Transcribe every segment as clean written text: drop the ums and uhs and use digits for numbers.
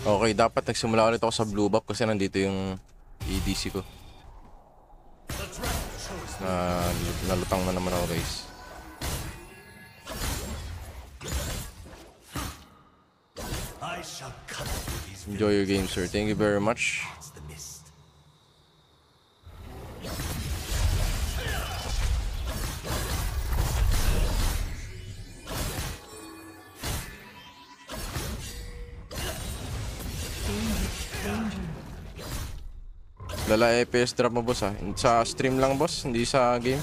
Okay, dapat nagsimula ulit ako sa blue buff kasi nandito yung ADC ko. Nalutang na naman ako, guys. Enjoy your game, sir. Thank you very much. Lala FPS drop mo, boss, ha? Sa stream lang, boss, hindi sa game.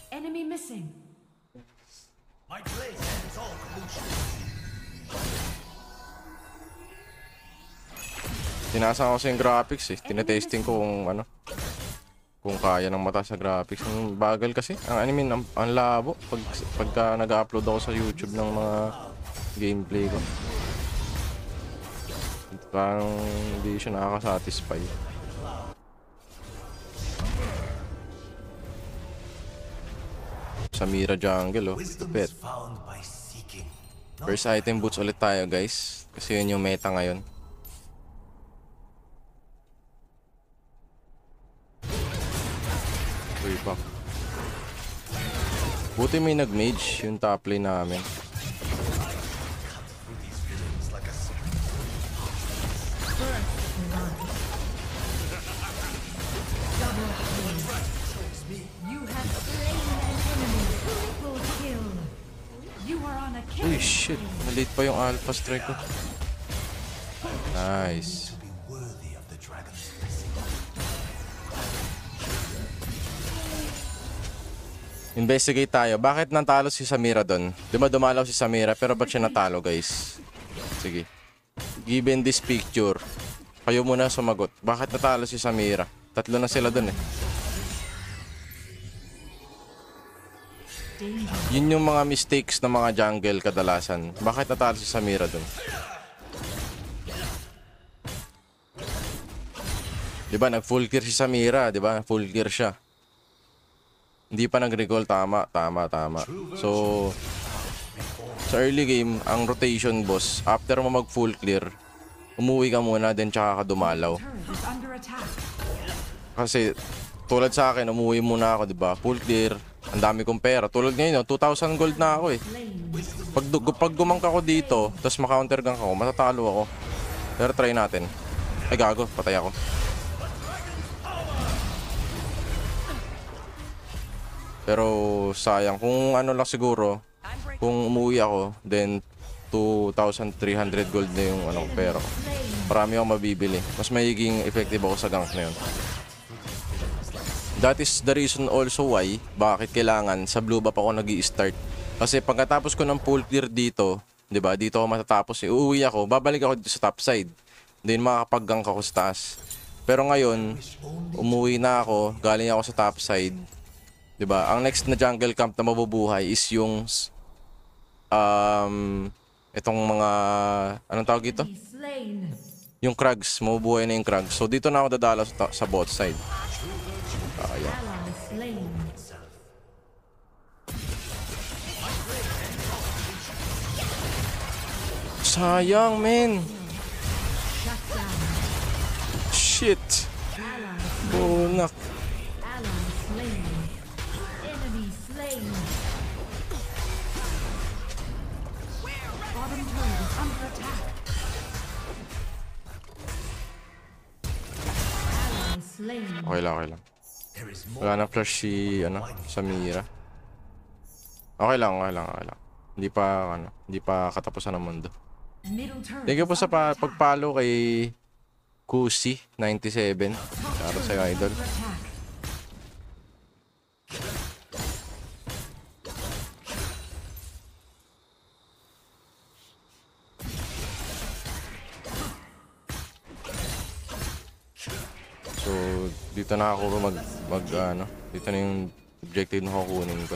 Enemy missing. Tinasa ko sa yung graphics, eh. Tinetesting ko kung ano, kung kaya ng mata sa graphics. Ang bagal kasi. Ang labo pagka nag-upload ako sa YouTube ng mga gameplay ko. Parang hindi siya nakaka-satisfy. Samira jungle, oh. Lupit. First item boots ulit tayo, guys. Kasi yun yung meta ngayon. Uy, back. Buti may nag-mage yung top lane namin. Uy, shit. Malate pa yung alpha strike ko. Nice. Investigate tayo. Bakit natalo si Samira doon? Di ba dumalaw si Samira pero ba't siya natalo, guys? Sige. Given this picture, kayo muna sumagot. Bakit natalo si Samira? Tatlo na sila doon, eh. Yun yung mga mistakes ng mga jungle kadalasan. Bakit natalo si Samira dun? Diba, nag-full clear si Samira, diba? Full clear siya. Hindi pa nag-recall, tama. So, sa early game, ang rotation, boss, after mo mag-full clear, umuwi ka muna, then tsaka ka dumalaw. Kasi, tulad sa akin, umuwi muna ako, diba? Full clear. Ang dami kong pera. Tulad ngayon, 2,000 gold na ako, eh. Pag gumangka ko dito, tapos ma-counter gang ako, matatalo ako. Pero try natin. Ay, gago. Patay ako. Pero sayang. Kung ano lang siguro, kung umuwi ako, then 2,300 gold na yung pera ko. Marami akong mabibili. Mas magiging effective ako sa gank na yun. That is the reason also why bakit kailangan sa blue buff ako nag-i-start. Kasi pagkatapos ko ng full clear dito, 'di ba? Dito ako matatapos, uuwi ako, babalik ako dito sa top side. Then makakapag-gank ako sa taas. Pero ngayon, umuwi na ako, galing ako sa top side. 'Di ba? Ang next na jungle camp na mabubuhay is yung itong mga anong tawag dito? Yung Krugs, mabubuhay na yung Krugs. So dito na ako dadala sa bot side. Ayan. Sayang, men. Shit. Bunak. Okay lang. Wala na flash si Samira. Okay lang. Hindi pa katapusan ng mundo. Thank you po sa pagpalo kay Kusi97. Para sa idol. So, dito na ako dito na yung objective na kukunin ko.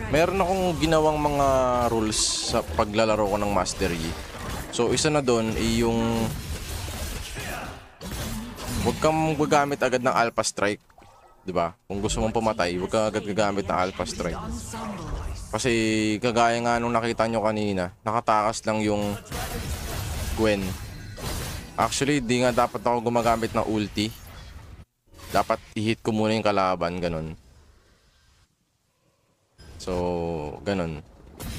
Meron akong ginawang mga rules sa paglalaro ko ng Master Yi. So isa na doon ay yung huwag kang gagamit agad ng Alpha Strike, 'di ba? Kung gusto mong pumatay, huwag kang agad gagamit ng Alpha Strike. Kasi kagaya nga nung nakita nyo kanina, nakatakas lang yung Gwen. Actually, di nga dapat ako gumagamit ng ulti. Dapat i-hit ko muna yung kalaban, ganun. So, ganun.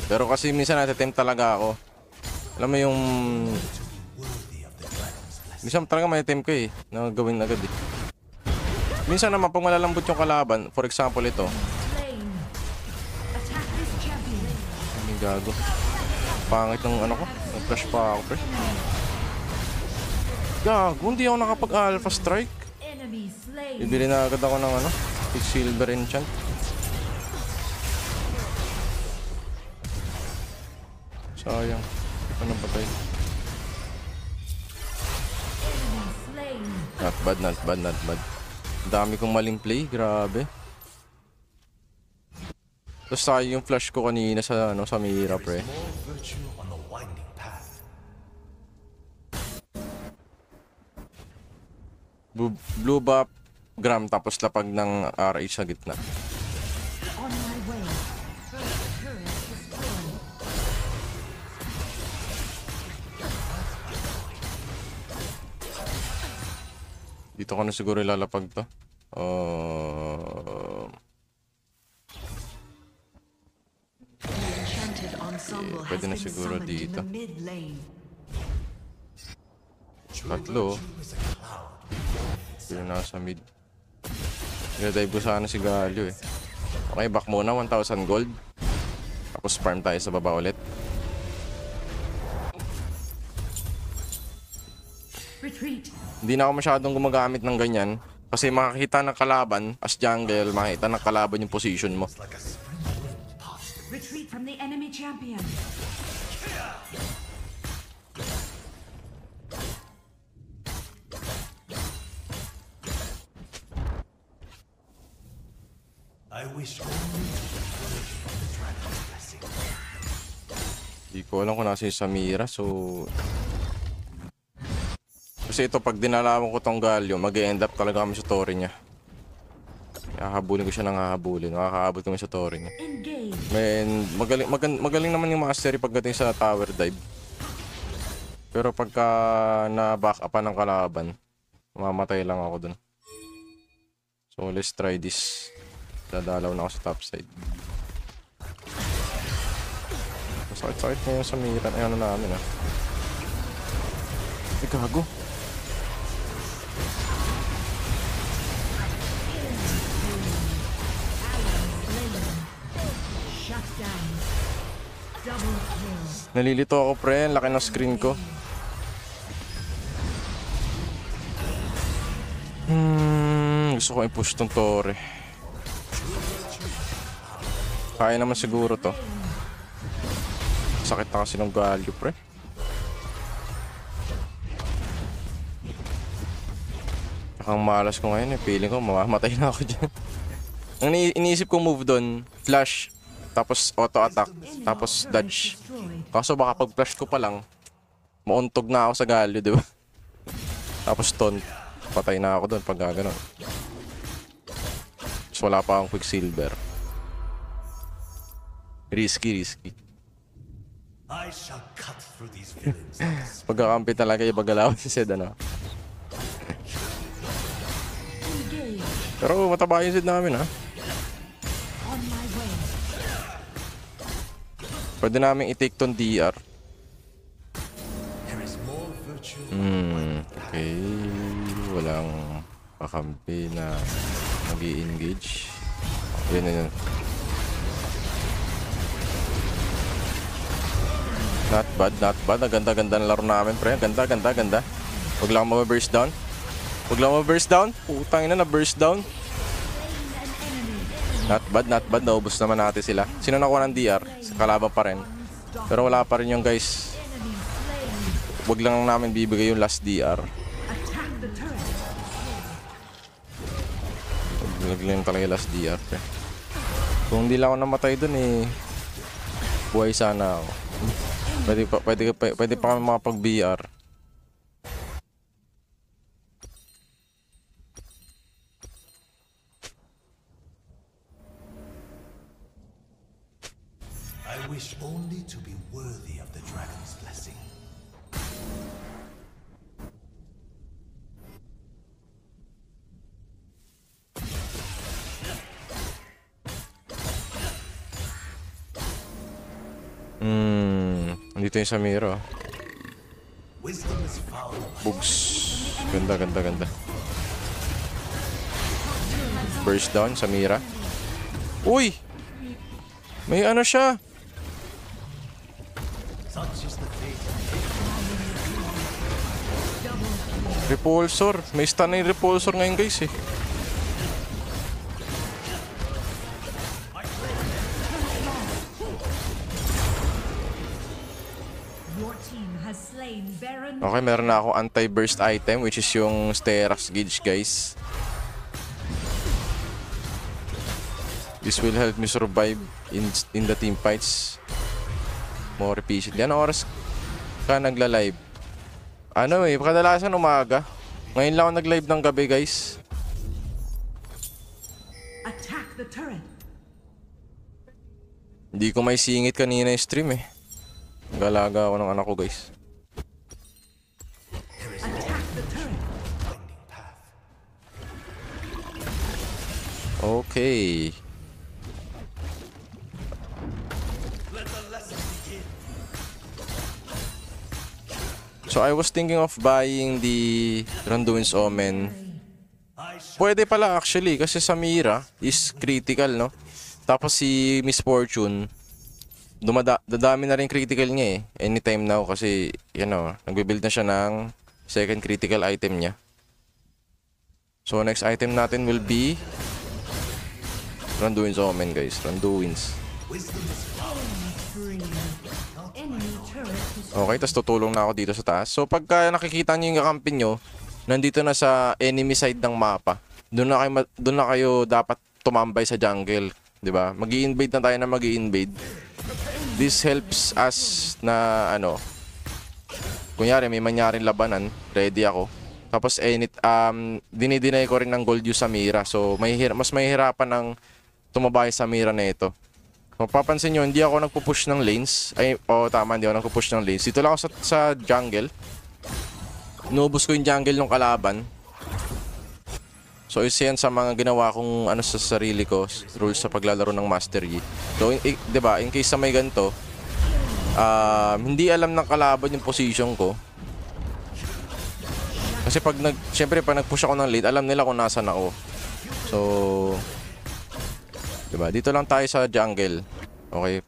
Pero kasi minsan natatempt talaga ako. Alam mo yung... Minsan talaga may attempt ko eh, na gawin agad eh. Minsan naman, pag malalambot yung kalaban, for example ito. Slain. Attack this champion. Ay, gago. Pangit ng ano ko. Nag-flash pa ako, pre. Gago, hindi ako nakapag-alpha strike. Enemy slain. Bibili na agad ako ng ano, silver enchant. Sayang. Hindi pa napatay. Enemy slain. Not bad, not bad, not bad. Dami kong maling play, grabe. Tapos sayang yung flash ko kanina sa ano, sa Mira, pre. Blue buff, gram, tapos lapag ng RH sa gitna. On my way. First turret destroyed. Dito ko na siguro ilalapag to. Enchanted ensemble pwede na has been siguro summoned in dito. the mid lane. Tatlo. Pero nasa mid. Niladive ko sana si Galio eh. Okay, back muna. 1,000 gold. Tapos farm tayo sa baba ulit. Retreat. Hindi na ako masyadong gumagamit ng ganyan. Kasi makakita ng kalaban as jungle, makita ng kalaban yung position mo. Retreat from the enemy champion. I wish only to the dragon's blessing. Hindi ko alam kung nasa yung Samira, so... Kasi ito, pag dinalaman ko tong Galio, mag-end up talaga kami sa torre niya. Hahabulin ko siya ng hahabulin. Makakaabot kami sa torre niya. Engage. Magaling naman yung mastery pagdating sa tower dive. Pero pagka na-back upan ng kalaban, mamamatay lang ako dun. So let's try this. Dadalaw na ako sa top side. Masakit-sakit ngayon sa miran. Ay ano namin ah. Ay gago. Shut down. Double kill. Nalilito ako pre. Ang laki ng screen ko. Gusto ko i-push tong torre. Kaya naman siguro to. Sakit na kasi ng Galio pre. Ang malas ko ngayon eh. Feeling ko mamamatay na ako dyan. Ang iniisip ko move doon, flash, tapos auto attack, tapos dodge. Kaso baka pag flash ko pa lang, mauntog na ako sa Galio, di ba? Tapos taunt, patay na ako doon pag gano'n. Tapos wala pa akong quicksilver. Risky. I shall cut through these villains. Pagkakampi talaga yung bagalaw si Zed, ano? Engage. Pero mataba yung Zed namin, ha? On my way. Pwede namin i-take tong DR. There is more virtue. Okay. Walang kakampi na nag-i-engage. Yun. Not bad. Ang ganda-ganda ng laro namin, pre. Ganda. Huwag lang ma-burst down. Putang ina na burst down. Not bad. Naubos naman natin sila. Sino nakuha ng DR? Sa kalaban pa rin. Pero wala pa rin yung guys. Huwag lang namin bibigay yung last DR. Attack the turret. Huwag lang talaga yung last DR, pre. Kung hindi lang ako namatay dun eh, buhay sana ako. Pwede pa kami makapag-BR. I wish only to be worthy of the dragon's blessing. Andito yung Samira. Wisdom is found by Bugs. Ganda. Burst down, Samira. Uy! May ano siya? such is the fate. Repulsor. May stun na yung repulsor ngayon guys eh. Your team has slain Baron. Okay, meron na ako anti-burst item which is yung Sterak's Gauge guys. This will help me survive in the team fights more efficiently. Ano oras ka nagla-live? Ano eh, kadalasan umaga. Ngayon lang ako nag-live ng gabi guys. Attack the turret. Hindi ko may singit kanina yung stream eh. Galaga ako ng anak ko guys. Attack the turret. Winding path. Okay. Let the lesson begin. So I was thinking of buying the Randuin's Omen. I shall Pwede pala actually kasi Samira is critical no. Tapos si Miss Fortune dadami na rin critical niya eh. Anytime now kasi nagbe-build na siya ng second critical item niya. So next item natin will be Randuin's Omen guys. Randuin's. wisdom is Free. Enemy turret destroyed. Okay, tas tutulong na ako dito sa taas. So pagka nakikita niyo yung kakampi nyo, nandito na sa enemy side ng mapa. Doon na kayo dapat tumambay sa jungle, 'di ba? Magi-invade na tayo na magi-invade. This helps us na kunyari may mangyaring labanan, ready ako. Tapos dinidinay ko rin ng gold yung Samira. So mas mahihirapan ng tumabay sa Samira na ito. Mapapansin nyo, hindi ako nagpo-push ng lanes. Tama, hindi ako nagpo-push ng lanes. Dito lang ako sa jungle. Inubos ko yung jungle ng kalaban. So, isa yan sa mga ginawa kong sa sarili ko, rules sa paglalaro ng Master Yi. So, diba, in case sa may ganito, hindi alam ng kalaban yung position ko. Kasi syempre pag nag-push ako ng lane, alam nila kung nasan ako. So, diba? Dito lang tayo sa jungle. Okay.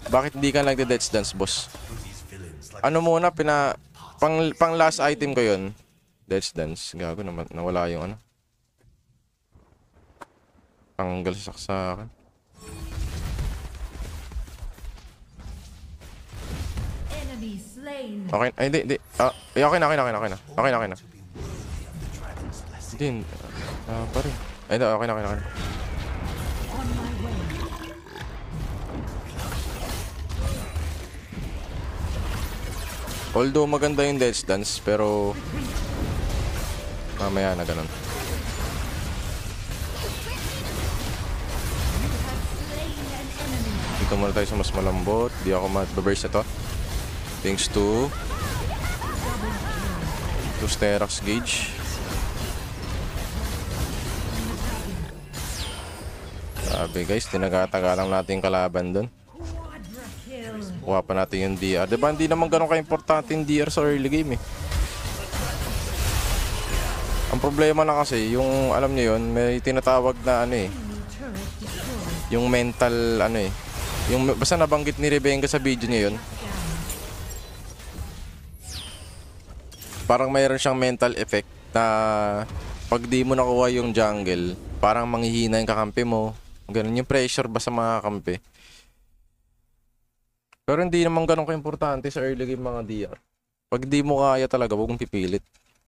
Bakit hindi ka nagde-death dance, boss? these villains like Ano muna, pang last item ko yun. Death dance. Gago naman, nawala yung tanggal sa saksakan. Enemy slain. Okay, ay, hindi. Okay na. Okay na. to be worthy of the dragon's blessing. Hindi, pa rin. Ay, okay na. On my way. Although maganda yung Death Dance, pero mamaya na ganun. Slain an enemy. Dito muna tayo sa mas malambot. Di ako ma-burst ito. Thanks to Sterak's Gauge. Sabi guys, tinagataga lang natin yung kalaban dun. Quadra kill. Kuha pa natin yung DR. Diba hindi naman ganun ka-importante yung DR sa early game eh. Ang problema na kasi, yung alam niyo yun, may tinatawag na Enemy turret destroyed. yung mental yung basta nabanggit ni Rebenga sa video niya yun. Parang mayroon siyang mental effect na pag di mo nakuha yung jungle, parang manghihina yung kakampi mo. Ganun yung pressure ba sa mga kampi. Pero hindi naman ganun ka-importante sa early game mga DR. Pag di mo kaya talaga, huwag mong pipilit.